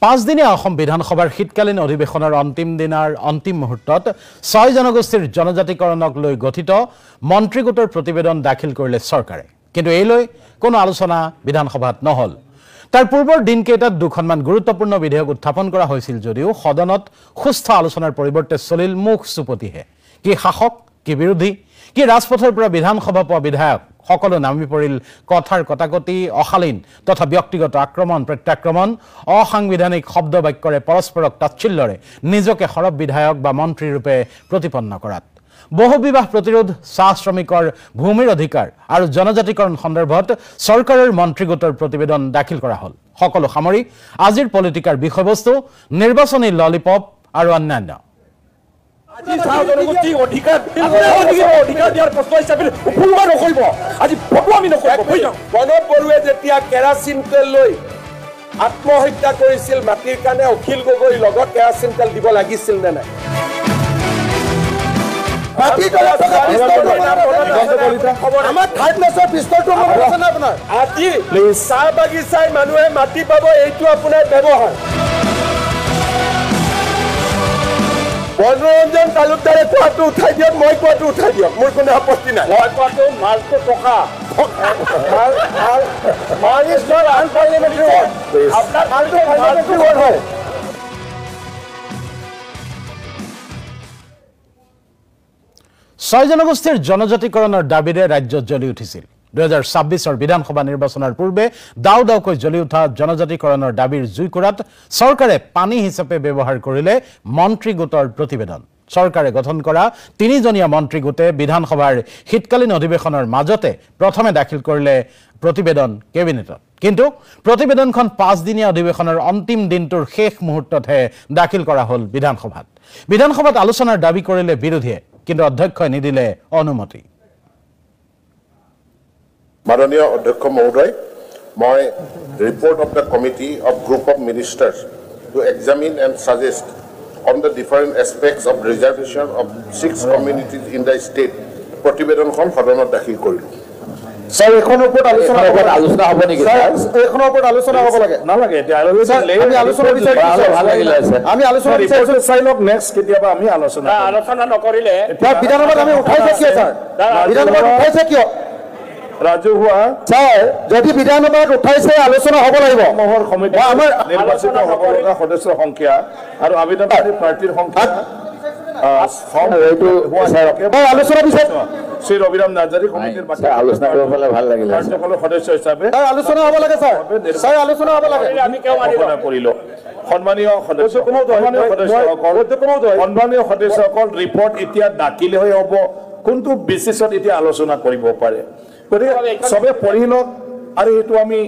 5 দিনীয়া অসম বিধানসভাৰ শীতকালীন অধিৱেশনৰ অন্তিম দিনৰ অন্তিম মুহূৰ্তত 6 জনগোষ্ঠীৰ জনজাতিকৰণক লৈ গঠিত মন্ত্ৰী গোটৰ প্ৰতিবেদন দাখিল কৰিলে চৰকাৰে কিন্তু এই লৈ কোনো আলোচনা বিধানসভাত নহল তাৰ পূৰ্বৰ দিনকেইটাত দুখনমান গুৰুত্বপূৰ্ণ বিধেয়ক উত্থাপন কৰা হৈছিল যদিও সদনত সুস্থ আলোচনাৰ পৰিৱৰ্তে চলিল মুখ সুপতিহে কি শাসক কি বিৰোধী কি ৰাজপথৰ পৰা বিধানসভা পোৱা বিধায়ক সকলো নামি পৰিল কথাৰ কটাকটি অশালীন তথা ব্যক্তিগত আক্ৰমণ প্ৰত্যাক্ৰমণ অসাংবিধানিক শব্দ বাক্যৰে পৰস্পৰক তাচ্ছিল্যৰে নিজকে সৰব বিধায়ক বা মন্ত্ৰী ৰূপে প্ৰতিপন্ন কৰাত বহু বিবাহ প্ৰতিৰোধ চাহ শ্ৰমিকৰ ভূমিৰ অধিকাৰ আৰু জনজাতিকৰণ সন্দৰ্ভত চৰকাৰৰ মন্ত্ৰী গোটৰ প্ৰতিবেদন দাখিল কৰা হ'ল সকলো সামৰি আজিৰ পলিটিকাৰ বিষয়বস্তু নিৰ্বাচনী ললিপপ আৰু অন্যান্য আজি জনগোষ্ঠী অধিকাৰ দিয়াৰ প্ৰশ্ন হিচাপে উপলব্ধ নকৰিব আজি ফটো আমি নকৰিব প্ৰণৱ বৰুৱে যেতিয়া কেৰাচিন তেল লৈ আত্মহত্যা কৰিছিল মাটিৰ কাৰণে অখিল গগৈৰ লগত কেৰাচিন তেল দিব লাগিছিল নে নাই আজি চাহ বাগিচাই মানুহে মাটি পাব এইটো আপোনাৰ ব্যৱহাৰ মনোৰঞ্জন তালুকদাৰে কোৱাটো উঠাই দিয়ক মই কোৱাটো উঠাই দিয়ক মোৰ কোনো আপত্তি নাই মই কোৱাটো মালটো টকা ছয় জনগোষ্ঠীৰ জনজাতিকৰণৰ দাবীৰে ৰাজ্যত জ্বলি উঠিছিল 2026 বিধানসভা নিৰ্বাচনৰ পূৰ্বে দাও দাওকৈ জ্বলি উঠা জনজাতিকৰণৰ দাবীৰ জুইকুৰাত চৰকাৰে পানী হিচাপে ব্যৱহাৰ কৰিলে মন্ত্ৰী গোটৰ প্ৰতিবেদন চৰকাৰে গঠন কৰা 3জনীয়া মন্ত্ৰী গোটে বিধানসভাৰ শীতকালীন অধিৱেশনৰ মাজতে প্ৰথমে দাখিল কৰিলে প্ৰতিবেদন কেবিনেটত কিন্তু প্ৰতিবেদনখন 5 দিনীয়া অধিৱেশনৰ অন্তিম দিনটোৰ শেষ মুহূৰ্ততহে দাখিল কৰা হ'ল বিধানসভাত আলোচনাৰ দাবী কৰিলে বিৰোধীয়ে কিন্তু অধ্যক্ষই নিদিলে অনুমতি Maranaya Adhyaksh Mahoday, my report of the committee of group of ministers to examine and suggest on the different aspects of reservation of 6 communities in the state. Pratibedon khon sadanot dakhil korilu. Sir, ekhono opor alochona hobo niki sir? Ekhono opor alochona hobo lage. Na lage eta ami alochona bisari bhal lagile sir. Ami alochona bisari sailok next ketiaba ami alochona nokorile. Eta bidhanabhat ami uthaise kiye sir? Bidhanabhat uthaise kiye? ৰাজহুৱা চাই যদি বিধানসভাত উঠাইছে আলোচনা হ'ব লাগিব মহৰ committee আমাৰ নিৰ্বাচিত হ'ব লগা সদস্যৰ সংখ্যা আৰু আবেদনকাৰী প্ৰাৰ্থীৰ সংখ্যা এইটো আলোচনা বিচাৰ শ্ৰী ৰবিৰাম নাৰ্জাৰী কমিটিৰ বাকি আলোচনা কৰিব পালে ভাল লাগিলে সকলো সদস্য হিচাপে আলোচনা হ'ব লাগে ছাৰ আলোচনা হ'ব লাগে আমি কেও আলোচনা কৰিলো সন্মানীয় সদস্যসকল ৰিপৰ্ট এতিয়া দাখিল হৈ হ'ব কোনটো বেচিছত এতিয়া আলোচনা কৰিব পাৰে সবে পঢ়ি লওক আৰু এইটো আমি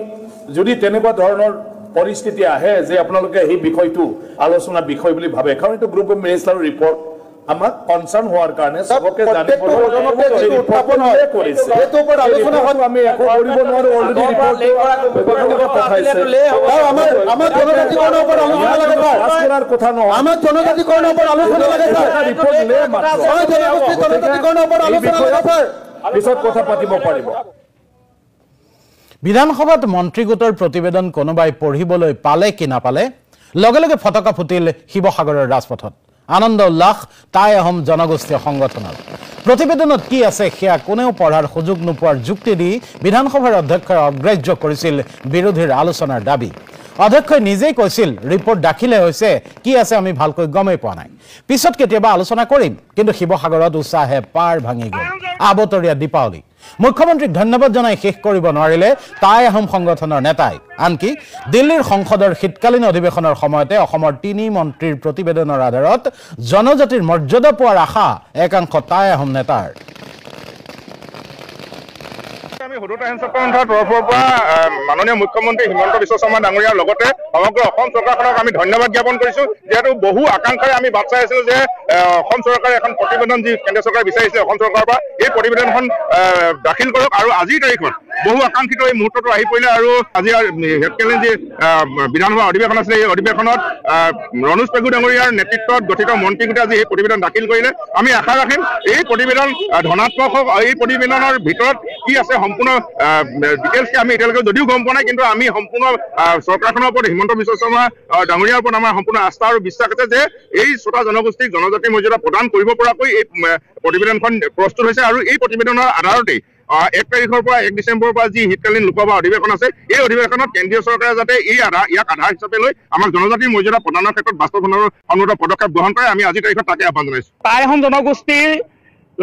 যদি তেনেকুৱা ধৰণৰ পৰিস্থিতি আহে যে আপোনালোকে এই বিষয়টো আলোচনা বিষয় বুলি ভাবে কাৰণ এইটো গ্ৰুপ অফ মিনিষ্টাৰৰ ৰিপৰ্ট আমাক কনসাৰ্ন হোৱাৰ কাৰণে সবকে জানিবলৈ উত্থাপন কৰিছে এইটো ওপৰত আলোচনা হয় আমি একো কৰিব নোৱাৰো অলৰেডি ৰিপৰ্ট পঠাইছে আমাৰ জনজাতিকৰণৰ ওপৰত আলোচনা লাগে স্যাৰ কথা নহয় আমাৰ জনজাতিকৰণৰ ওপৰত আলোচনা লাগে স্যাৰ ৰিপৰ্ট লে মাত্ৰ জনজাতিকৰণৰ ওপৰত আলোচনা লাগে স্যাৰ পিছত কথা পাতিব পাৰিব বিধানসভাত মন্ত্ৰী গোটৰ প্ৰতিবেদন কোনোবাই পঢ়িবলৈ পালে কি নাপালে লগে লগে ফটকা ফুটিল শিৱসাগৰৰ ৰাজপথত আনন্দ উল্লাস তাই আহোম জনগোষ্ঠীয় সংগঠনৰ প্ৰতিবেদনত কি আছে সেয়া কোনেও পঢ়াৰ সুযোগ নোপোৱাৰ যুক্তি দি বিধানসভাৰ অধ্যক্ষই অগ্ৰাহ্য কৰিছিল বিৰোধীৰ আলোচনাৰ দাবী অধ্যক্ষই নিজেই কৈছিল ৰিপৰ্ট দাখিলে হৈছে কি আছে আমি ভালকৈ গমেই পোৱা নাই পিছত কেতিয়াবা আলোচনা কৰিম কিন্তু শিৱসাগৰত উৎসাহে পাৰ ভাঙি গ'ল আবতৰীয়া দীপাৱলী মুখ্যমন্ত্ৰীক ধন্যবাদ জনাই শেষ কৰিব নোৱাৰিলে তাই আহোম সংগঠনৰ নেতাই আনকি দিল্লীৰ সংসদৰ শীতকালীন অধিৱেশনৰ সময়তে অসমৰ 3 মন্ত্ৰীৰ প্ৰতিবেদনৰ আধাৰত জনজাতিৰ মৰ্যাদা পোৱাৰ আশা একাংশ তাই আহোম নেতাৰ আমি হুদুত সন্থাৰ তৰফৰ পৰা মাননীয় মুখ্যমন্ত্ৰী হিমন্ত বিশ্ব শৰ্মা ডাঙৰীয়াৰ লগতে সমগ্ৰ অসম চৰকাৰখনক আমি ধন্যবাদ জ্ঞাপন কৰিছো যেহেতু বহু আকাংক্ষাৰে আমি বাট চাই আছিলো যে অসম চৰকাৰে এখন প্ৰতিবেদন যি কেন্দ্ৰ চৰকাৰে বিচাৰিছে অসম চৰকাৰৰ পৰা এই প্ৰতিবেদনখন দাখিল কৰক আৰু আজিৰ তাৰিখত বহু আকাংক্ষিত এই মুহূৰ্তটো আহি পৰিলে আৰু আজি শীতকালীন যি বিধানসভা অধিৱেশন আছিলে এই অধিৱেশনত ৰণোজ পেগু ডাঙৰীয়াৰ নেতৃত্বত গঠিত মন্ত্ৰী গোটে আজি এই প্ৰতিবেদন দাখিল কৰিলে আমি আশা ৰাখিম এই প্ৰতিবেদন ধনাত্মক হওক এই প্ৰতিবেদনৰ ভিতৰত কি আছে সম্পূৰ্ণ ডিটেইলছ আমি এতিয়ালৈকে যদিও গম পোৱা নাই, কিন্তু আমি সম্পূৰ্ণ চৰকাৰখনৰ ওপৰত হিমন্ত বিশ্ব শৰ্মা ডাঙৰীয়াৰ ওপৰত আমাৰ সম্পূৰ্ণ আস্থা আৰু বিশ্বাস আছে যে এই 6টা জনগোষ্ঠীক জনজাতি মৰ্যাদা প্ৰদান কৰিব পৰাকৈ এই প্ৰতিবেদনখন প্ৰস্তুত হৈছে। আৰু এই প্ৰতিবেদনৰ আধাৰতেই 1 তাৰিখৰ পৰা 1 ডিচেম্বৰৰ পৰা যি শীতকালীন লোকসভা অধিৱেশন আছে, এই অধিৱেশনত কেন্দ্ৰীয় চৰকাৰে যাতে ইয়াক আধাৰ হিচাপে লৈ আমাক জনজাতিৰ মৰ্যাদা প্ৰদানৰ ক্ষেত্ৰত বাস্তৱসন্মত পদক্ষেপ গ্ৰহণ কৰে, আমি আজি তাৰিখত তাকে আহ্বান জনাইছো। টাই আহোম জনগোষ্ঠীৰ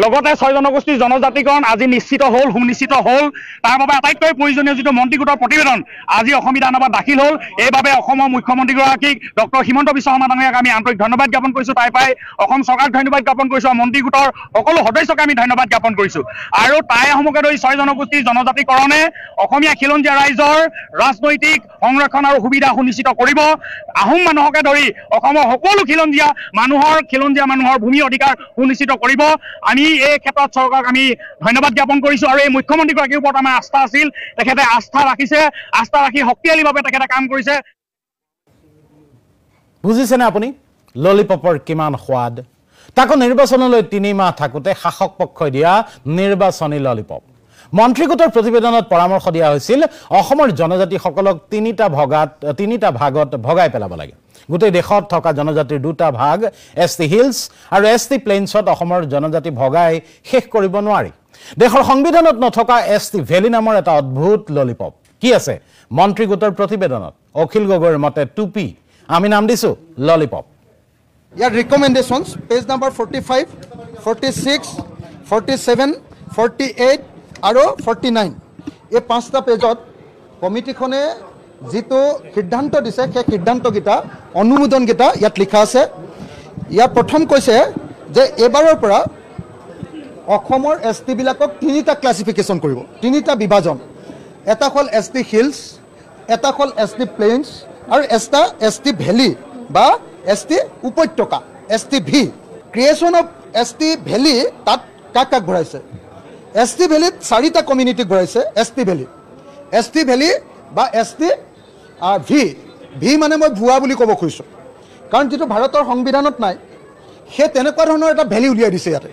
লগতে 6 জনগোষ্ঠীৰ জনজাতিকৰণ আজি নিশ্চিত হ'ল, সুনিশ্চিত হ'ল। তাৰ বাবে আটাইতকৈ প্ৰয়োজনীয় যিটো মন্ত্ৰী গোটৰ প্ৰতিবেদন আজি অসম বিধানসভাত দাখিল হ'ল। এইবাবে অসমৰ মুখ্যমন্ত্ৰীগৰাকীক ডক্টৰ হিমন্ত বিশ্ব শৰ্মা ডাঙৰীয়াক আমি আন্তৰিক ধন্যবাদ জ্ঞাপন কৰিছোঁ। তাই পাই অসম চৰকাৰক ধন্যবাদ জ্ঞাপন কৰিছোঁ আৰু মন্ত্ৰী গোটৰ সকলো সদস্যকে আমি ধন্যবাদ জ্ঞাপন কৰিছোঁ। আৰু টাই আহোমকে ধৰি 6 জনগোষ্ঠীৰ জনজাতিকৰণে অসমীয়া খিলঞ্জীয়া ৰাইজৰ ৰাজনৈতিক সংৰক্ষণ আৰু সুবিধা সুনিশ্চিত কৰিব। আহোম মানুহকে ধৰি অসমৰ সকলো খিলঞ্জীয়া মানুহৰ ভূমি অধিকাৰ সুনিশ্চিত কৰিব। আমি এই ক্ষেত্ৰত চৰকাৰক আমি ধন্যবাদ জ্ঞাপন কৰিছোঁ। আৰু এই মুখ্যমন্ত্ৰীগৰাকীৰ ওপৰত আমাৰ আস্থা আছিল, তেখেতে আস্থা ৰাখি শক্তিশালীভাৱে তেখেতে কাম কৰিছে। বুজিছেনে আপুনি ললিপপৰ কিমান সোৱাদ? তাকো নিৰ্বাচনলৈ 3 মাহ থাকোঁতে শাসক পক্ষই দিয়া নিৰ্বাচনী ললিপপ। মন্ত্ৰী গোটৰ প্ৰতিবেদনত পৰামৰ্শ দিয়া হৈছিল অসমৰ জনজাতিসকলক 3টা ভাগত ভগাই পেলাব লাগে। গোটেই দেশত থকা জনজাতিৰ 2টা ভাগ ST হিলছ আৰু ST প্লেইনছত অসমৰ জনজাতি ভগাই শেষ কৰিব নোৱাৰি। দেশৰ সংবিধানত নথকা ST ভেলী নামৰ এটা অদ্ভুত ললিপপ কি আছে মন্ত্ৰী গোটৰ প্ৰতিবেদনত? অখিল গগৈৰ মতে টুপি, আমি নাম দিছো ললিপপ। ইয়াৰ ৰিকমেণ্ডেশ্যনছ পেজ নম্বৰ 45, 46, 47, 48 আৰু 49 এই 5টা পেজত কমিটিখনে যিটো সিদ্ধান্ত দিছে সেই সিদ্ধান্তকেইটা অনুমোদনকেইটা ইয়াত লিখা আছে। ইয়াত প্ৰথম কৈছে যে এইবাৰৰ পৰা অসমৰ ST বিলাকক 3টা ক্লাছিফিকেশ্যন কৰিব, 3টা বিভাজন। এটা হ'ল ST হিলছ, এটা হ'ল ST প্লেইনছ আৰু এটা ST ভেলী বা ST উপত্যকা ST V. Creation of ST valley তাত কাক ভৰাইছে? ST ভেলীত 4টা কমিউনিটিক ভৰাইছে। ST ভেলী বা ST ভি মানে মই ভুৱা বুলি ক'ব খুজিছোঁ, কাৰণ যিটো ভাৰতৰ সংবিধানত নাই সেই তেনেকুৱা ধৰণৰ এটা ভেলী উলিয়াই দিছে ইয়াতে।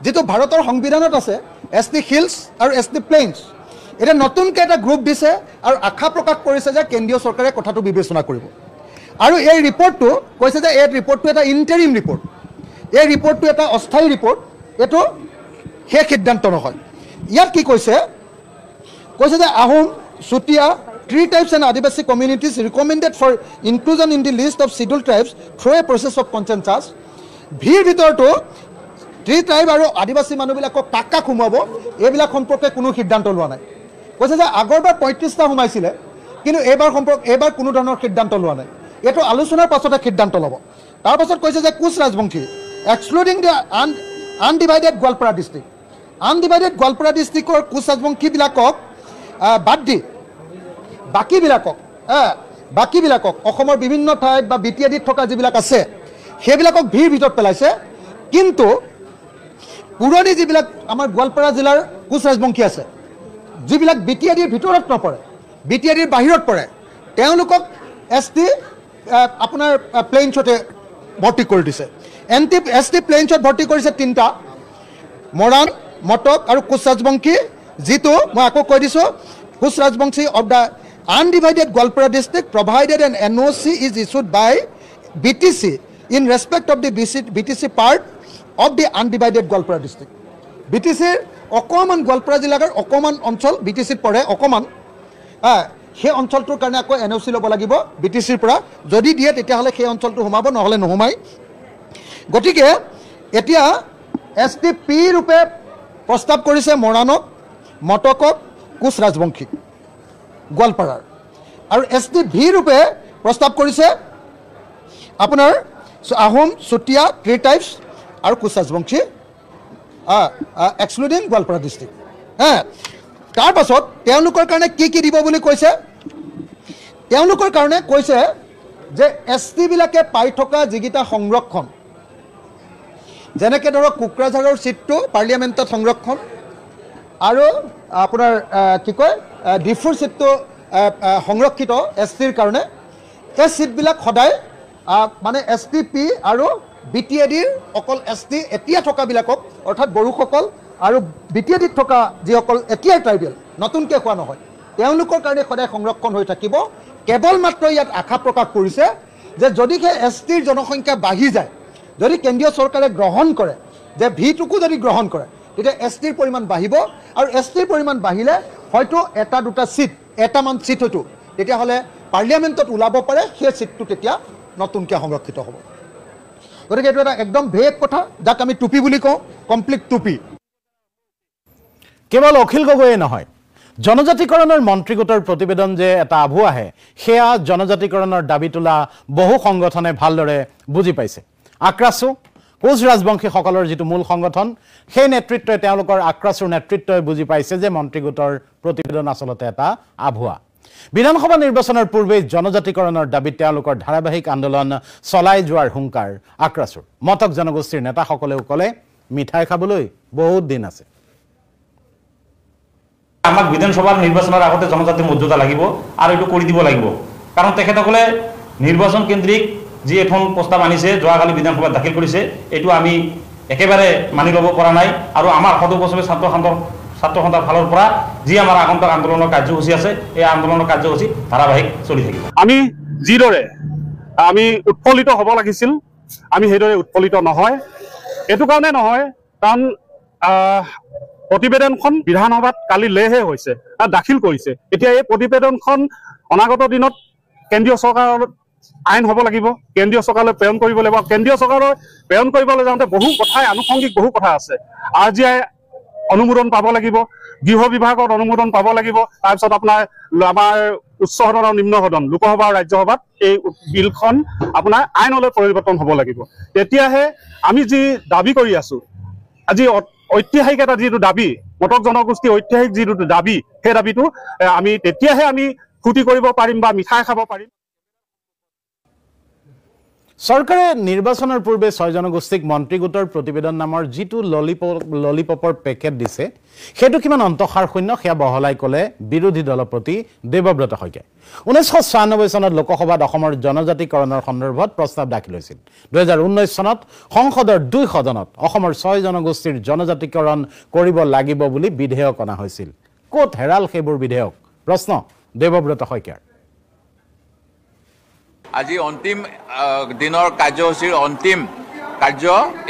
যিটো ভাৰতৰ সংবিধানত আছে ST হিলছ আৰু ST প্লেইনছ, এতিয়া নতুনকৈ এটা গ্ৰুপ দিছে আৰু আশা প্ৰকাশ কৰিছে যে কেন্দ্ৰীয় চৰকাৰে কথাটো বিবেচনা কৰিব। আৰু এই ৰিপৰ্টটো কৈছে যে এই ৰিপৰ্টটো এটা ইণ্টাৰিম ৰিপৰ্ট, এই ৰিপৰ্টটো এটা অস্থায়ী ৰিপৰ্ট, এইটো শেষ সিদ্ধান্ত নহয়। ইয়াত কি কৈছে যে Ahom, Chutia, 3 types and Adivasi communities recommended for inclusion in the list of scheduled tribes through a process of consensus. ভিৰ ভিতৰতো 3 ট্ৰাইব আৰু আদিবাসী মানুহবিলাকক কাক সোমাব এইবিলাক সম্পৰ্কে কোনো সিদ্ধান্ত লোৱা নাই। কৈছে যে আগৰবাৰ 35টা সোমাইছিলে, কিন্তু এইবাৰ কোনো ধৰণৰ সিদ্ধান্ত লোৱা নাই। এইটো আলোচনাৰ পাছতে সিদ্ধান্ত ল'ব। তাৰপাছত কৈছে যে Koch Rajbongshi excluding the undivided Goalpara district, undivided Goalpara ডিষ্ট্ৰিক্টৰ কোচ ৰাজবংশীবিলাকক বাদ দি বাকীবিলাকক অসমৰ বিভিন্ন ঠাইত বা BTIDত থকা যিবিলাক আছে সেইবিলাকক ভিৰ ভিতৰত পেলাইছে। কিন্তু পুৰণি যিবিলাক আমাৰ গোৱালপাৰা জিলাৰ কোচ ৰাজবংশী আছে, যিবিলাক BTIDৰ ভিতৰত নপৰে, BTIDৰ বাহিৰত পৰে, তেওঁলোকক ST আপোনাৰ প্লেইনছতে ভৰ্তি কৰি দিছে। ST প্লেইনছত ভৰ্তি কৰিছে 3টা, মৰাণ, মটক আৰু কোচ ৰাজবংশী। যিটো মই আকৌ কৈ দিছোঁ, Koch Rajbongshi of the undivided Goalpara district provided an NOC is issued by BTC in respect of the BTC part of the undivided Goalpara district. BTC অকমান গোৱালপাৰা জিলাৰ অকমান অঞ্চল BTCত পৰে, অকমান সেই অঞ্চলটোৰ কাৰণে আকৌ NOC ল'ব লাগিব BTCৰ পৰা। যদি দিয়ে তেতিয়াহ'লে সেই অঞ্চলটো সোমাব, নহ'লে নোসোমাই। গতিকে এতিয়া STP ৰূপে প্ৰস্তাৱ কৰিছে মৰাণক, মটকক, কোচ ৰাজবংশীক গোৱালপাৰাৰ, আৰু STV ৰূপে প্ৰস্তাৱ কৰিছে আপোনাৰ আহোম, চুতীয়া, 3 টাইপছ আৰু কোচ ৰাজবংশী এক্সক্লুডিং গোৱালপাৰা ডিষ্ট্ৰিক্ট। তাৰপাছত তেওঁলোকৰ কাৰণে কি দিব বুলি কৈছে? তেওঁলোকৰ কাৰণে কৈছে যে ST বিলাকে পাই থকা যিকেইটা সংৰক্ষণ, যেনেকৈ ধৰক কোকৰাঝাৰৰ চিটটো পাৰ্লিয়ামেণ্টত সংৰক্ষণ, আৰু আপোনাৰ কি কয় ডিফুৰ চিটটো সংৰক্ষিত STৰ কাৰণে, এই চিটবিলাক সদায় মানে STP আৰু BTIDৰ অকল ST এতিয়া থকাবিলাকক, অৰ্থাৎ বড়োসকল আৰু BTIDত থকা যিসকল এতিয়াই ট্ৰাইবেল নতুনকৈ কোৱা নহয় তেওঁলোকৰ কাৰণে সদায় সংৰক্ষণ হৈ থাকিব কেৱল মাত্ৰ ইয়াত আশা প্ৰকাশ কৰিছে যে যদিহে এছটিৰ জনসংখ্যা বাঢ়ি যায় যদি কেন্দ্ৰীয় চৰকাৰে গ্ৰহণ কৰে যে ভিটোকো যদি গ্ৰহণ কৰে তেতিয়া এছটিৰ পৰিমাণ বাঢ়িব আৰু এছটিৰ পৰিমাণ বাঢ়িলে হয়তো এটা দুটা সিট এটামান সিট হয়তো তেতিয়াহ'লে পাৰ্লিয়ামেণ্টত ওলাব পাৰে সেই সিটটো তেতিয়া নতুনকৈ সংৰক্ষিত হ'ব গতিকে এইটো এটা একদম ভেগ কথা যাক আমি টুপি বুলি কওঁ কমপ্লিট টুপি কেৱল অখিল গগৈয়ে নহয় জনজাতিকৰণৰ মন্ত্ৰীগোটৰ প্ৰতিবেদন যে এটা আভু আহে সেয়া জনজাতিকৰণৰ দাবী তোলা বহু সংগঠনে ভালদৰে বুজি পাইছে আক্ৰাছু কোচ ৰাজবংশীসকলৰ যিটো মূল সংগঠন সেই নেতৃত্বই তেওঁলোকৰ আক্ৰাছুৰ নেতৃত্বই বুজি পাইছে যে মন্ত্ৰীগোটৰ প্ৰতিবেদন আচলতে এটা আভুৱা বিধানসভা নিৰ্বাচনৰ পূৰ্বে জনজাতিকৰণৰ দাবীত তেওঁলোকৰ ধাৰাবাহিক আন্দোলন চলাই যোৱাৰ হুংকাৰ আক্ৰাছুৰ মটক জনগোষ্ঠীৰ নেতাসকলেও ক'লে মিঠাই খাবলৈ বহুত দিন আছে আমাক বিধানসভাৰ নিৰ্বাচনৰ আগতে জনজাতি মৰ্যাদা লাগিব আৰু এইটো কৰি দিব লাগিব কাৰণ তেখেতসকলে নিৰ্বাচন কেন্দ্ৰিক যি এখন প্ৰস্তাৱ আনিছে যোৱাকালি বিধানসভাত দাখিল কৰিছে এইটো আমি একেবাৰে মানি ল'ব পৰা নাই আৰু আমাৰ সদস্যই ছাত্ৰ সন্থাৰ ফালৰ পৰা যি আমাৰ আগন্তুক আন্দোলনৰ কাৰ্যসূচী আছে এই আন্দোলনৰ কাৰ্যসূচী ধাৰাবাহিক চলি থাকিব আমি যিদৰে আমি উৎফুল্লিত হ'ব লাগিছিল আমি সেইদৰে উৎফুল্লিত নহয় এইটো কাৰণে নহয় কাৰণ প্ৰতিবেদনখন বিধানসভাত কালি লেহে হৈছে দাখিল কৰিছে এতিয়া এই প্ৰতিবেদনখন অনাগত দিনত কেন্দ্ৰীয় চৰকাৰৰ আইন হ'ব লাগিব কেন্দ্ৰীয় চৰকাৰলৈ প্ৰেৰণ কৰিব লাগিব কেন্দ্ৰীয় চৰকাৰলৈ প্ৰেৰণ কৰিবলৈ যাওঁতে বহু কথাই আনুষংগিক বহু কথা আছে RGI অনুমোদন পাব লাগিব গৃহ বিভাগৰ অনুমোদন পাব লাগিব তাৰপিছত আপোনাৰ আমাৰ উচ্চ সদন আৰু নিম্ন সদন লোকসভা আৰু ৰাজ্যসভাত এই বিলখন আপোনাৰ আইনলৈ পৰিৱৰ্তন হ'ব লাগিব তেতিয়াহে আমি যি দাবী কৰি আছো আজি ঐতিহাসিক এটা যিটো দাবী মটক জনগোষ্ঠীৰ ঐতিহাসিক যিটো দাবী সেই দাবীটো আমি তেতিয়াহে আমি ফুটি কৰিব পাৰিম বা মিঠাই খাব পাৰিম চৰকাৰে নিৰ্বাচনৰ পূৰ্বে 6 জনগোষ্ঠীক মন্ত্ৰীগোটৰ প্ৰতিবেদন নামৰ যিটো ললিপপৰ পেকেট দিছে সেইটো কিমান অন্তঃসাৰ শূন্য সেয়া বহলাই ক'লে বিৰোধী দলৰ প্ৰতি দেৱব্ৰত শইকীয়াই 1996 চনত লোকসভাত অসমৰ জনজাতিকৰণৰ সন্দৰ্ভত প্ৰস্তাৱ দাখিল হৈছিল 2019 চনত সংসদৰ 2 সদনত অসমৰ 6 জনগোষ্ঠীৰ জনজাতিকৰণ কৰিব লাগিব বুলি বিধেয়ক অনা হৈছিল ক'ত হেৰাল সেইবোৰ বিধেয়ক প্ৰশ্ন দেৱব্ৰত শইকীয়াৰ আজি অন্তিম দিনৰ কাৰ্যসূচীৰ অন্তিম কাৰ্য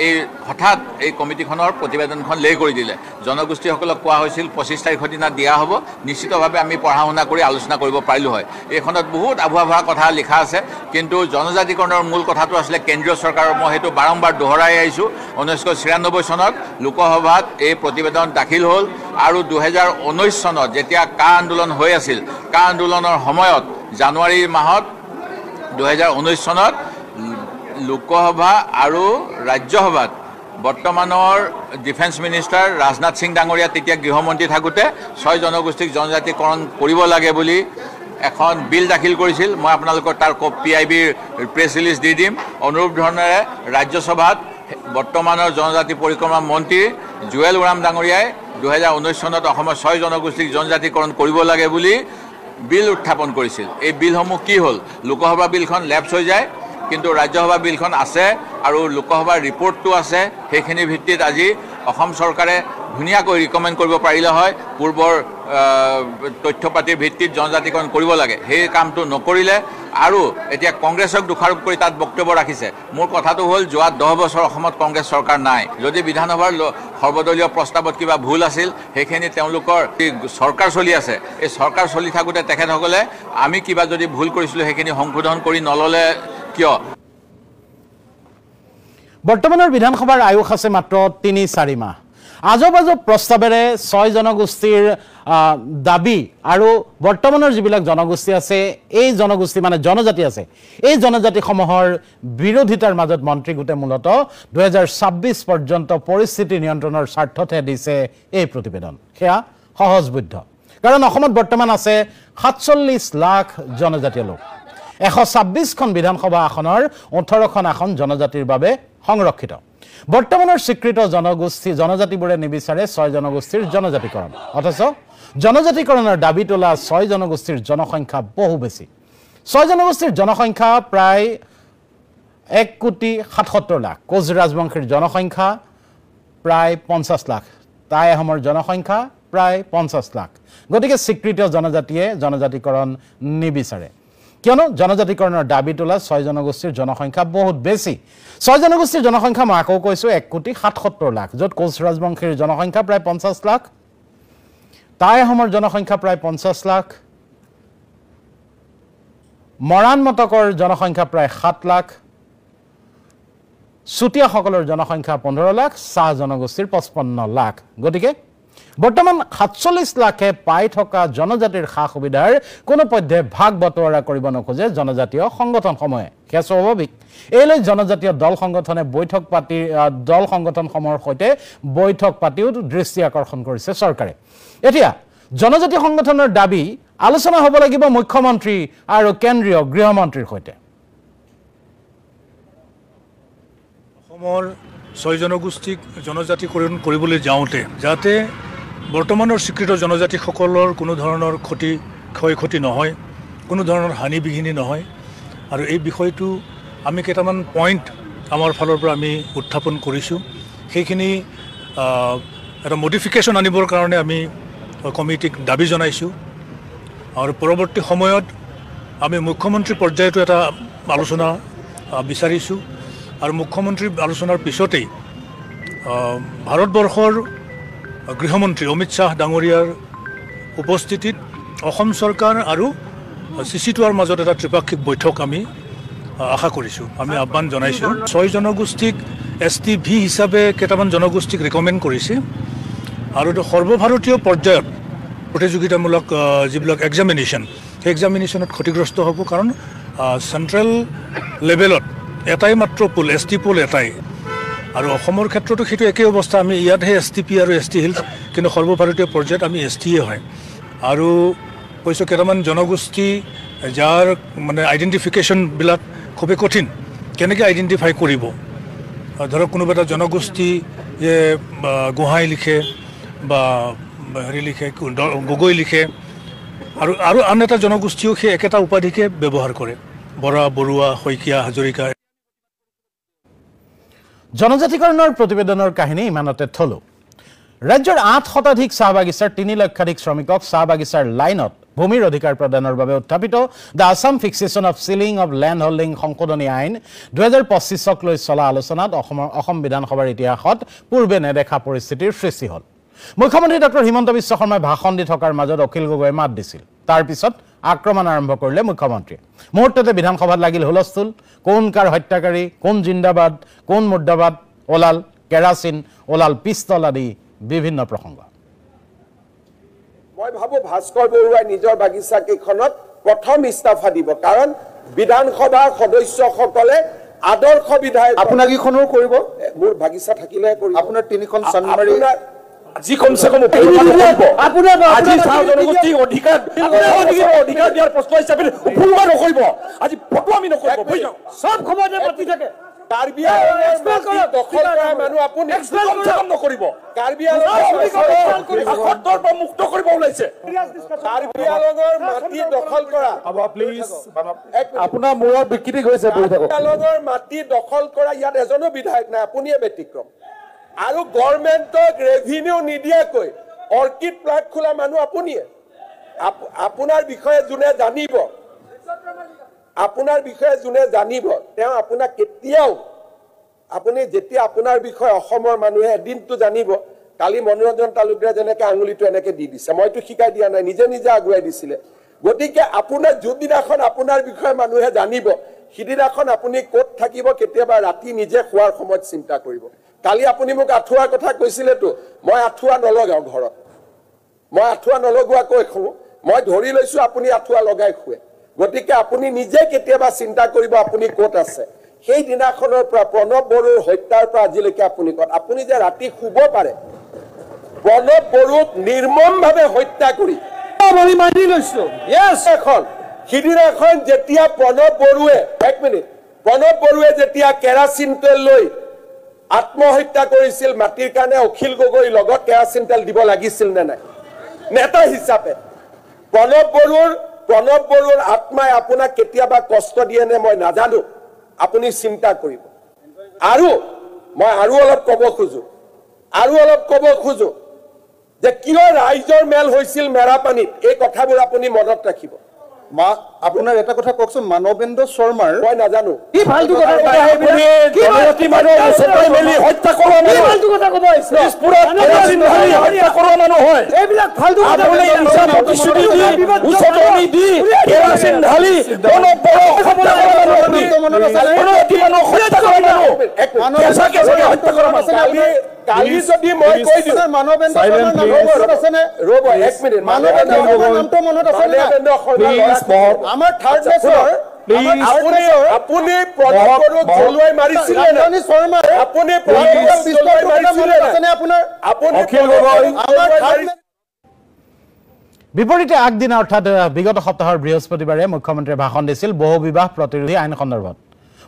এই হঠাৎ এই কমিটিখনৰ প্ৰতিবেদনখন লে কৰি দিলে জনগোষ্ঠীসকলক কোৱা হৈছিল 25 তাৰিখৰ দিনা দিয়া হ'ব নিশ্চিতভাৱে আমি পঢ়া শুনা কৰি আলোচনা কৰিব পাৰিলো হয় এইখনত বহুত আভুৱা কথা লিখা আছে কিন্তু জনজাতিকৰণৰ মূল কথাটো আছিলে কেন্দ্ৰীয় চৰকাৰৰ মই সেইটো বাৰম্বাৰ দোহৰাই আহিছোঁ 1996 চনত লোকসভাত এই প্ৰতিবেদন দাখিল হ'ল আৰু 2019 চনত যেতিয়া কা আন্দোলন হৈ আছিল কা আন্দোলনৰ সময়ত জানুৱাৰী মাহত 2019 চনত লোকসভা আৰু ৰাজ্যসভাত বৰ্তমানৰ ডিফেন্স মিনিষ্টাৰ ৰাজনাথ সিং ডাঙৰীয়া তেতিয়া গৃহমন্ত্ৰী থাকোঁতে 6 জনগোষ্ঠীক জনজাতিকৰণ কৰিব লাগে বুলি এখন বিল দাখিল কৰিছিল মই আপোনালোকৰ তাৰ PIBৰ প্ৰেছ ৰিলিজ দি দিম অনুৰূপ ধৰণেৰে ৰাজ্যসভাত বৰ্তমানৰ জনজাতি পৰিক্ৰমা মন্ত্ৰী জুৱেল ওৰাম ডাঙৰীয়াই 2019 চনত অসমৰ 6 জনগোষ্ঠীক জনজাতিকৰণ কৰিব লাগে বুলি বিল উত্থাপন কৰিছিল এই বিলসমূহ কি হ'ল লোকসভা বিলখন লেপছ হৈ যায় কিন্তু ৰাজ্যসভা বিলখন আছে আৰু লোকসভাৰ ৰিপৰ্টটো আছে সেইখিনি ভিত্তিত আজি অসম চৰকাৰে ধুনীয়াকৈ ৰিকমেণ্ড কৰিব পাৰিলে হয় পূৰ্বৰ তথ্য পাতিৰ ভিত্তিত জনজাতিকৰণ কৰিব লাগে সেই কামটো নকৰিলে আৰু এতিয়া কংগ্ৰেছক দোষাৰোপ কৰি তাত বক্তব্য ৰাখিছে মোৰ কথাটো হ'ল যোৱা 10 বছৰ অসমত কংগ্ৰেছ চৰকাৰ নাই যদি বিধানসভাৰ সৰ্বদলীয় প্ৰস্তাৱত কিবা ভুল আছিল সেইখিনি তেওঁলোকৰ চৰকাৰ চলি আছে এই চৰকাৰ চলি থাকোঁতে তেখেতসকলে আমি কিবা যদি ভুল কৰিছিলোঁ সেইখিনি সংশোধন কৰি নল'লে কিয় বৰ্তমানৰ বিধানসভাৰ আয়ুস আছে মাত্ৰ 3-4 মাহ আজব প্ৰস্তাৱেৰে 6 জনগোষ্ঠীৰ দাবী আৰু বৰ্তমানৰ যিবিলাক জনগোষ্ঠী আছে এই জনগোষ্ঠী মানে জনজাতি আছে এই জনজাতিসমূহৰ বিৰোধিতাৰ মাজত মন্ত্ৰীগোটে মূলত 2026 পৰ্যন্ত পৰিস্থিতি নিয়ন্ত্ৰণৰ স্বাৰ্থতে দিছে এই প্ৰতিবেদন সেয়া সহজবোধ্য কাৰণ অসমত বৰ্তমান আছে 47 লাখ জনজাতীয় লোক 126খন বিধানসভা আসনৰ 18খন আসন জনজাতিৰ বাবে সংৰক্ষিত বৰ্তমানৰ স্বীকৃত জনজাতিবোৰে নিবিচাৰে 6 জনগোষ্ঠীৰ জনজাতিকৰণ অথচ জনজাতিকৰণৰ দাবী তোলা 6 জনগোষ্ঠীৰ জনসংখ্যা বহু বেছি 6 জনগোষ্ঠীৰ জনসংখ্যা প্ৰায় 1,77 লাখ কোচ ৰাজবংশীৰ জনসংখ্যা প্ৰায় 50 লাখ টাই আহোমৰ জনসংখ্যা প্ৰায় 50 লাখ গতিকে স্বীকৃত জনজাতিয়ে জনজাতিকৰণ নিবিচাৰে কিয়নো জনজাতিকৰণৰ দাবী তোলা 6 জনগোষ্ঠীৰ জনসংখ্যা বহুত বেছি 6 জনগোষ্ঠীৰ জনসংখ্যা মই আকৌ কৈছো 1,77,00,000 য'ত কোচ ৰাজবংশীৰ জনসংখ্যা প্ৰায় 50 লাখ টাই আহোমৰ জনসংখ্যা প্ৰায় 50 লাখ মৰাণ মটকৰ জনসংখ্যা প্ৰায় 7 লাখ চুতীয়াসকলৰ জনসংখ্যা 15 লাখ চাহ জনগোষ্ঠীৰ 55 লাখ গতিকে বৰ্তমান 47 লাখে পাই থকা জনজাতিৰ খা সুবিধাৰ কোনো পধ্যে ভাগ বটোৱাৰা কৰিব নখোজে জনজাতীয় সংগঠনসমূহে সেয়া স্বাভাৱিক এইলৈ জনজাতীয় দল সংগঠনে দল সংগঠনসমূহৰ সৈতে বৈঠক পাতিও দৃষ্টি আকৰ্ষণ কৰিছে চৰকাৰে এতিয়া জনজাতীয় সংগঠনৰ দাবী আলোচনা হ'ব লাগিব মুখ্যমন্ত্ৰী আৰু কেন্দ্ৰীয় গৃহমন্ত্ৰীৰ সৈতে অসমৰ 6 জনগোষ্ঠীক জনজাতিকৰণ কৰিবলৈ যাওঁতে যাতে বৰ্তমানৰ স্বীকৃত জনজাতিসকলৰ কোনো ধৰণৰ ক্ষয়ক্ষতি নহয় কোনো ধৰণৰ হানি বিঘিনি নহয় আৰু এই বিষয়টো আমি কেইটামান পইণ্ট আমাৰ ফালৰ পৰা আমি উত্থাপন কৰিছোঁ সেইখিনি এটা মডিফিকেশ্যন আনিবৰ কাৰণে আমি কমিটিক দাবী জনাইছোঁ আৰু পৰৱৰ্তী সময়ত আমি মুখ্যমন্ত্ৰী পৰ্যায়তো এটা আলোচনা বিচাৰিছোঁ আৰু মুখ্যমন্ত্ৰীৰ আলোচনাৰ পিছতেই ভাৰতবৰ্ষৰ গৃহমন্ত্ৰী অমিত শ্বাহ ডাঙৰীয়াৰ উপস্থিতিত অসম চৰকাৰ আৰু CC2ৰ মাজত এটা ত্ৰিপাক্ষিক বৈঠক আমি আশা কৰিছোঁ আমি আহ্বান জনাইছোঁ 6 জনগোষ্ঠীক STV হিচাপে কেইটামান জনগোষ্ঠীক ৰেকমেণ্ড কৰিছে আৰু এইটো সৰ্বভাৰতীয় পৰ্যায়ত প্ৰতিযোগিতামূলক যিবিলাক এক্সামিনেশ্যন সেই এক্সামিনেশ্যনত ক্ষতিগ্ৰস্ত হ'ব কাৰণ চেণ্ট্ৰেল লেভেলত এটাই মাত্ৰ পুল ST পুল এটাই আৰু অসমৰ ক্ষেত্ৰতো সেইটো একেই অৱস্থা আমি ইয়াতহে STP আৰু ST হিলছ কিন্তু সৰ্বভাৰতীয় পৰ্যায়ত আমি STয়ে হয় আৰু কৈছোঁ কেইটামান জনগোষ্ঠী যাৰ মানে আইডেণ্টিফিকেশ্যনবিলাক খুবেই কঠিন কেনেকৈ আইডেণ্টিফাই কৰিব ধৰক কোনোবা এটা জনগোষ্ঠী যে গোহাঁই লিখে বা হেৰি লিখে গগৈ লিখে আৰু আন এটা জনগোষ্ঠীও সেই একেটা উপাধিকে ব্যৱহাৰ কৰে বৰা বৰুৱা শইকীয়া হাজৰিকা জনজাতিকৰণৰ প্ৰতিবেদনৰ কাহিনী ইমানতে থলো ৰাজ্যৰ 8 শতাধিক চাহ বাগিচাৰ 3 লক্ষাধিক শ্ৰমিকক চাহ বাগিচাৰ লাইনত ভূমিৰ অধিকাৰ প্ৰদানৰ বাবে উত্থাপিত the Assam fixation of ceiling of land holding সংশোধনী আইন 2025ক লৈ চলা আলোচনাত অসম বিধানসভাৰ ইতিহাসত পূৰ্বে নেদেখা পৰিস্থিতিৰ সৃষ্টি হ'ল মুখ্যমন্ত্ৰী ডক্টৰ হিমন্ত বিশ্ব শৰ্মাই ভাষণ দি থকাৰ মাজত অখিল গগৈয়ে মাত দিছিল তাৰ পিছত আক্ৰমণ আৰম্ভ কৰিলে মুখ্যমন্ত্ৰীয়ে মুহূৰ্ততে বিধানসভাত লাগিল হুলস্থুল কোন কাৰ হত্যাকাৰী কোন জিন্দাবাদ কোন মুৰ্দাবাদ ওলাল কেৰাচিন ওলাল পিস্তল আদি বিভিন্ন প্ৰসংগ মই ভাবো ভাস্কৰ বৰুৱাই নিজৰ বাগিচা কেইখনত প্ৰথম ইস্তফা দিব কাৰণ বিধানসভাৰ সদস্যসকলে আদৰ্শ বিধায়ক আপোনাৰ কিখনো কৰিব মোৰ বাগিচা থাকিলে কৰিব আপোনাৰ তিনিখন চানমাৰি আজি কমসে কম আপোনাৰ আজি চাহ জনগোষ্ঠী অধিকাৰ দিয়াৰ প্ৰশ্ন হিচাপে উপলব্ধ নকৰিব আজি ফটো আমি নকৰিব সব সময়তে পাতি থাকে কাৰ্বি আংলঙৰ দখল কৰা মানুহ আপুনি কমসে কম নকৰিব কাৰ্বি আংলঙৰ মুক্ত কৰিব ওলাইছে কাৰ্বি আংলঙৰ মাটি দখল কৰা প্লিজ আপোনাৰ মূৰৰ বিকৃতি হৈছে বহি থাকক কাৰ্বি আংলঙৰ মাটি দখল কৰা ইয়াত এজনো বিধায়ক নাই আপুনিয়ে ব্যতিক্ৰম আৰু গভৰ্ণমেণ্টক ৰেভিনিউ নিদিয়াকৈ অৰ্কিড প্লাট খোলা মানুহ আপুনিয়ে আপোনাৰ বিষয়ে যোনে জানিব তেওঁ আপোনাক কেতিয়াও আপুনি যেতিয়া আপোনাৰ বিষয়ে অসমৰ মানুহে এদিনটো জানিব কালি মনোৰঞ্জন তালুকদাৰে যেনেকৈ আঙুলিটো এনেকৈ দি দিছে মইতো শিকাই দিয়া নাই নিজে নিজে আগুৱাই দিছিলে গতিকে আপোনাৰ যোনদিনাখন আপোনাৰ বিষয়ে মানুহে জানিব সিদিনাখন আপুনি ক'ত থাকিব কেতিয়াবা ৰাতি নিজে খোৱাৰ সময়ত চিন্তা কৰিব কালি আপুনি মোক আঠুৱাৰ কথা কৈছিলেতো মই আঠুৱা নলগাওঁ ঘৰত মই আঠুৱা নলগোৱাকৈ শুওঁ মই ধৰি লৈছোঁ আপুনি আঠুৱা লগাই শুৱে গতিকে আপুনি নিজে কেতিয়াবা চিন্তা কৰিব আপুনি ক'ত আছে সেই দিনাখনৰ পৰা প্ৰণৱ বড়োৰ হত্যাৰ পৰা আজিলৈকে আপুনি যে ৰাতি শুব পাৰে প্ৰণৱ বড়োক নিৰ্মমভাৱে হত্যা কৰি মানি লৈছোঁ সিদিনাখন যেতিয়া প্ৰণৱ বড়োৱে যেতিয়া কেৰাচিন তেল লৈ আত্মহত্যা কৰিছিল মাটিৰ কাৰণে অখিল গগৈৰ লগত কেৰাচিন তেল দিব লাগিছিল নে নাই নেতা হিচাপে প্ৰণৱ বড়োৰ আত্মাই আপোনাক কেতিয়াবা কষ্ট দিয়ে নে মই নাজানো আপুনি চিন্তা কৰিব আৰু মই আৰু অলপ ক'ব খোজো যে কিয় ৰাইজৰ মেল হৈছিল মেৰাপানীত এই কথাবোৰ আপুনি মনত ৰাখিব আপোনাৰ এটা কথা কওকচোন মানৱেন্দ্ৰ শৰ্মাৰ মই নাজানো কি ফালতু কথা জনজাতি মানুহ ওচৰতে মেলি হত্যা কৰা মানুহ কি ফালতু কথা ক'ব আহিছে পুৰা কেৰাচিন ঢালি হত্যা কৰা মানুহ হয় এইবিলাক ফালতু কথা আপুনি মিছা প্ৰতিশ্ৰুতি দি উচতনি দি কেৰাচিন ঢালি কোন বড় হত্যা কৰা মানুহ জনজাতি মানুহ হত্যা কৰা মানুহ কেঁচাকে হত্যা কৰা মানুহ কালি যদি মই কৈ দিওঁ মানৱেন্দ্ৰ শৰ্মাৰ নাম মনত আছে নে ৰ'ব এক মিনিট মানৱেন্দ্ৰ শৰ্মাৰ নামটো মনত আছে নে আমাৰ থাৰ্ড নেচৰ আপুনি প্ৰদীপক জ্বলাই মাৰিছিলে মাননীয় শৰ্মা আপুনি প্ৰদীপক জ্বলাই মাৰিছিলে আপোনাৰ আপুনি আমাৰ থাৰ্ড বিপৰীতে আগদিনা অৰ্থাৎ বিগত সপ্তাহৰ বৃহস্পতিবাৰে মুখ্যমন্ত্ৰীয়ে ভাষণ দিছিল বহু বিবাহ প্ৰতিৰোধী আইন সন্দৰ্ভত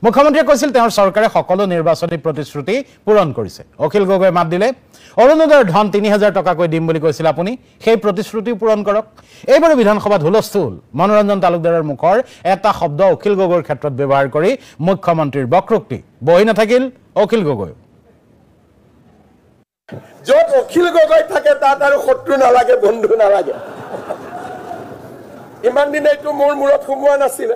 মুখ্যমন্ত্ৰীয়ে কৈছিল তেওঁৰ চৰকাৰে সকলো নিৰ্বাচনী প্ৰতিশ্ৰুতি পূৰণ কৰিছে অখিল গগৈ মাত দিলে অৰুণোদয়ৰ ধন ৩০০০ টকাকৈ দিম বুলি কৈছিল আপুনি সেই প্ৰতিশ্ৰুতি পূৰণ কৰক এইবাৰ বিধানসভাত হুলস্থুল মনোৰঞ্জন তালুকদাৰৰ মুখৰ এটা শব্দ অখিল গগৈৰ ক্ষেত্ৰত ব্যৱহাৰ কৰি মুখ্যমন্ত্ৰীৰ বক্ৰোক্তি বহি নাথাকিল অখিল গগৈ য'ত অখিল গগৈ থাকে তাত আৰু শত্ৰু নালাগে বন্ধু নালাগে ইমান দিন এইটো মোৰ মূৰত সোমোৱা নাছিলে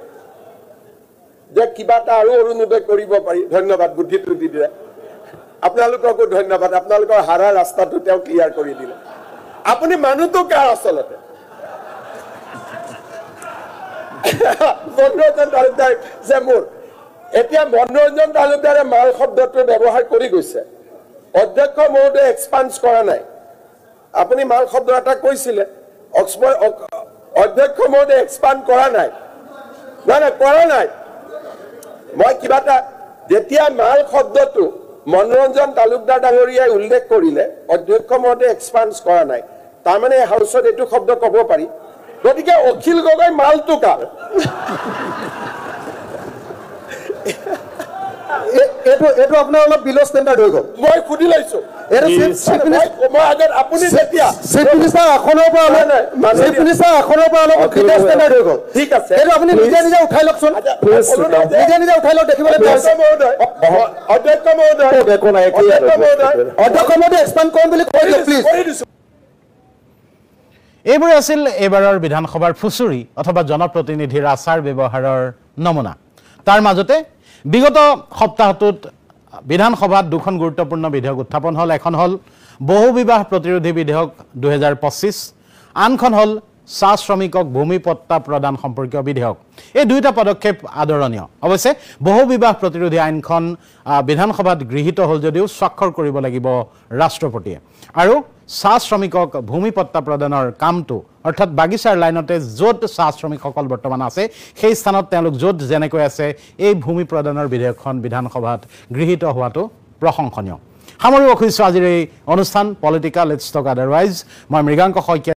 যে কিবা এটা আৰু অৰুণোদয় কৰিব পাৰি ধন্যবাদ বুদ্ধিটো দি দিলে আপোনালোককো ধন্যবাদ আপোনালোকৰ হাৰা ৰাস্তাটো তেওঁ ক্লিয়াৰ কৰি দিলে আপুনি মানুহটো কাৰ আচলতে মনোৰঞ্জন তালুকদাৰ যে মোৰ এতিয়া মনোৰঞ্জন তালুকদাৰে মাল শব্দটো ব্যৱহাৰ কৰি গৈছে অধ্যক্ষ মহোদয়ে এক্সপান্স কৰা নাই আপুনি মাল শব্দ এটা কৈছিলে অধ্যক্ষ মহোদয়ে এক্সপান্ড কৰা নাই নাই কৰা নাই মই কিবা এটা যেতিয়া মাল শব্দটো মনোৰঞ্জন তালুকদাৰ ডাঙৰীয়াই উল্লেখ কৰিলে অধ্যক্ষ মহোদয়ে এক্সপান্স কৰা নাই তাৰমানে হাউচত এইটো শব্দ ক'ব পাৰি গতিকে অখিল গগৈ মালটো কাৰ এইটো আপোনাৰ অলপ বিল ষ্টেণ্ডাৰ্ড হৈ গ'ল মই সুধি লৈছো মই আগত আপুনি যেতিয়া চিফ মিনিষ্টাৰ আসনৰ পৰা চিফ মিনিষ্টাৰ আসনৰ পৰা অলপ বিল ষ্টেণ্ডাৰ্ড হৈ গ'ল ঠিক আছে এইটো আপুনি নিজে নিজে উঠাই লওকচোন নিজে নিজে উঠাই লওক দেখিবলৈ অধ্যক্ষ মহোদয় অধ্যক্ষ মহোদয় এক্সপাণ্ড কৰিম বুলি কৈ দিয়ক প্লিজ এইবোৰে আছিল এইবাৰৰ বিধানসভাৰ ফুচুৰি অথবা জনপ্ৰতিনিধিৰ আচাৰ ব্যৱহাৰৰ নমুনা তাৰ মাজতে বিগত সপ্তাহটোত বিধানসভাত দুখন গুৰুত্বপূৰ্ণ বিধেয়ক উত্থাপন হ'ল এখন হ'ল বহু বিবাহ প্ৰতিৰোধী বিধেয়ক 2025 আনখন হ'ল চাহ শ্ৰমিকক ভূমি পট্টা প্ৰদান সম্পৰ্কীয় বিধেয়ক এই দুইটা পদক্ষেপ আদৰণীয় অৱশ্যে বহু বিবাহ প্ৰতিৰোধী আইনখন বিধানসভাত গৃহীত হ'ল যদিও স্বাক্ষৰ কৰিব লাগিব ৰাষ্ট্ৰপতিয়ে আৰু চাহ শ্ৰমিকক ভূমি পট্টা প্ৰদানৰ কামটো অৰ্থাৎ বাগিচাৰ লাইনতে য'ত চাহ শ্ৰমিকসকল বৰ্তমান আছে সেই স্থানত তেওঁলোক য'ত যেনেকৈ আছে এই ভূমি প্ৰদানৰ বিধেয়কখন বিধানসভাত গৃহীত হোৱাটো প্ৰশংসনীয় সামৰিব খুজিছোঁ আজিৰ এই অনুষ্ঠান পলিটিকেল লেটছ টক আদাৰৱাইজ মই মৃগাংক শইকীয়া